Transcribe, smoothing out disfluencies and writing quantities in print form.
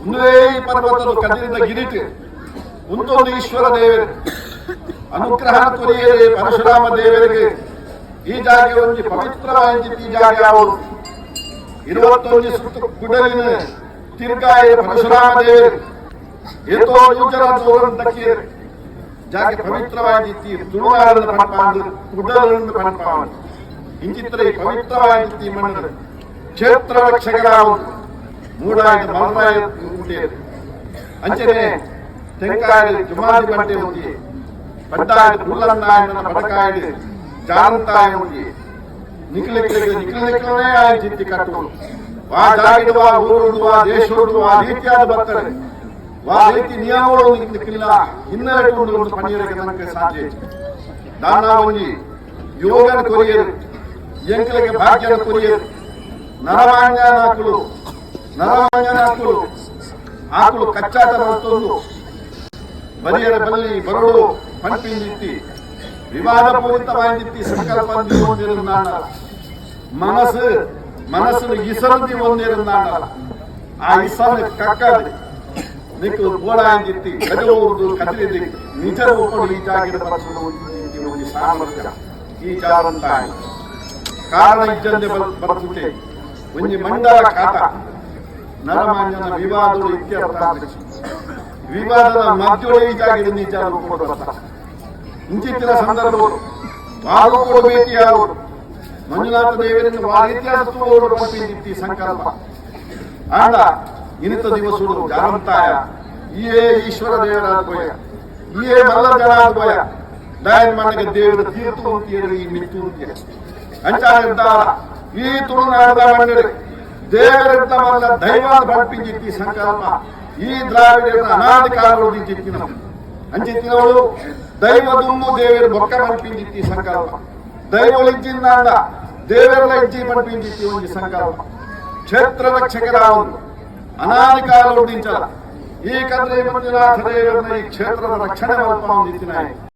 ಉನ್ವೇ ಪರ್ವತದ ಕದಿರಿದ ಗಿರಿಟ್ ಉಂತೊಂದು ಈಶ್ವರ ದೇವರು ಅನುಗ್ರಹ ಕೊರಿಯರೆ ಪರಶುರಾಮ ದೇವರಿಗೆ ಈ ಜಾಗೆ ಒಂದು ಪವಿತ್ರವಾದ ಈ ಜಾಗ ಯಾವುದು 21 ಸುತ್ತು ಗುಡಲಿನ ತಿರ್ಗಾಯ ಪರಶುರಾಮ ದೇವರು ಏತೋ ಯುಜರ ತೋರನ್ ತಕ್ಕಿಯರು ಜಾಗೆ ಪವಿತ್ರವಾದ ತುಳುನಾಡದ ಪಣಪಾಂಡು ಗುಡ್ಡಲನ್ನು ಪಣಪಾಂಡು ಇಂಚಿತ್ರ ಈ ಪವಿತ್ರವಾದ ಮಣ್ಣು ಕ್ಷೇತ್ರ ರಕ್ಷಕರಾವು ಮೂಡಾಯ್ದ ಮಲರಾಯ ಉಂಟೇರು ಅಂಚನೆ ತೆಂಕಾಯದ ಜುಮಾದಿ ಬಂಡೆ ಉಂಟಿ ಪಡ್ಡಾಯದ ಬುಲ್ಲನ್ನಾಯನ ಬಡಕಾಯದ ಜಾರಂತಾಯ ಉಂಟಿ ನಿಖಿಲಿಕ್ಕಲೇ ಆಯ ಚಿತ್ತಿ ಕಟ್ಟು ವಾ ಜಾಗಿಡುವ ಊರುಡುವ ದೇಶೋಡುವ ರೀತಿಯಾದ ಬರ್ತಾರೆ ವಾ ರೀತಿ ನಿಯಮಗಳು ನಿಕ್ಕಿಲ್ಲ ಹಿನ್ನೆಲೆ ಒಂದು ಪಣಿಯರಿಗೆ ನನಗೆ ಸಾಧ್ಯ ದಾನ ಒಂಜಿ ಯೋಗನ ಕೊರಿಯರು ಎಂಕಲಿಗೆ ಭಾಗ್ಯನ ಕೊರಿಯರು ನರಮಾಂಗನಾಕುಲು ಆಕುಲು ಕಚ್ಚಾಟ ಮತ್ತೊಂದು ಬರಿಯರ ಬಲ್ಲಿ ಬರಡು ಪಂಪಿಂದಿತ್ತಿ ವಿವಾದ ಪೂರಿತವಾಗಿತ್ತಿ ಸಂಕಲ್ಪ ಹೊಂದಿರುತ್ತಾಂಡ ಮನಸ್ಸು ಇಸರಂದಿ ಹೊಂದಿರುತ್ತಾಂಡ ಆ ಇಸನ ಕಕ್ಕದು ನಿಕ್ಕು ಬೋಳಾಂದಿತ್ತಿ ಗಜವೂರ್ದು ಕದಿರಿದಿ ನಿಜ ರೂಪಡು ಈ ಜಾಗಿದ ಬರಸುವುದು ಸಾಮರ್ಥ್ಯ ಈ ಜಾರಂತಾಯ ಕಾರಣ ಇಜ್ಜಂದೆ ಬರ್ತುಂಟೆ ಒಂಜಿ ಮಂಡಲ ಖಾತ ನರಮಾಂಜನ ವಿವಾದಗಳು ಇತ್ಯರ್ಥ ವಿವಾದದ ಮಧ್ಯೊಳ ಈ ಜಾಗಿದ ನಿಜ ರೂಪಡು ಬರ್ತ ಇಂಚಿತ್ತಿನ ಸಂದರ್ಭಗಳು ವಾರು ಕೊಡಬೇಕಿಯಾರು ಮಂಜುನಾಥ ದೇವರನ್ನು ವಾರೀತ್ಯಾದತ್ತುವವರು ಪಂಪಿಂದಿತ್ತಿ ಸಂಕಲ್ಪ ಆಂಡ ಇನಿತ ದಿವಸುಡು ಜಾರಂತಾಯ ಈಯೇ ಈಶ್ವರ ದೇವರಾದ ಭಯ ಈಯೇ ಮಲ್ಲ ಜನಾದ ಭಯ ದಯನ್ ಮನೆಗೆ ದೇವರ ತೀರ್ತು ಅಂತೀರಿ ಈ ಮಿತ್ತು ಅಂತೀರಿ ಅಂಚಾರ ಈ ತುಳುನಾಡದ ಮಣ್ಣೆ ದೇವರಿಂದ ಮಲ್ಲ ದೈವಾದ ಪಂಪಿಂದಿತ್ತಿ ಸಂಕಲ್ಪ ಈ ದ್ರಾವಿಡರ ಅನಾದಿ ಕಾಲಗಳು ಜಿತ್ತಿನ ಅಂಚಿತ್ತಿನವಳು ದೈವದುಮ್ಮು ದೇವರು ಬೊಕ್ಕ ಪಂಪಿಂದಿತ್ತಿ ಸಂಕಲ್ಪ ದೈವಳಿಂಚಿಂದಾಂಡ ದೇವರ ಇಜ್ಜಿ ಪಂಪಿಂದಿತ್ತಿ ಒಂದು ಸಂಕಲ್ಪ ಕ್ಷೇತ್ರ ರಕ್ಷಕರಾವುದು ಅನಾದಿ ಕಾಲಗಳು ದಿಂಚಲ ಈ ಕದ್ರೆ ಮಂಜುನಾಥ ದೇವರನ್ನ ಈ ಕ್ಷೇತ್ರದ ರಕ್ಷಣೆ ಮಲ್ಪ ಹೊಂದಿತ್ತಿನ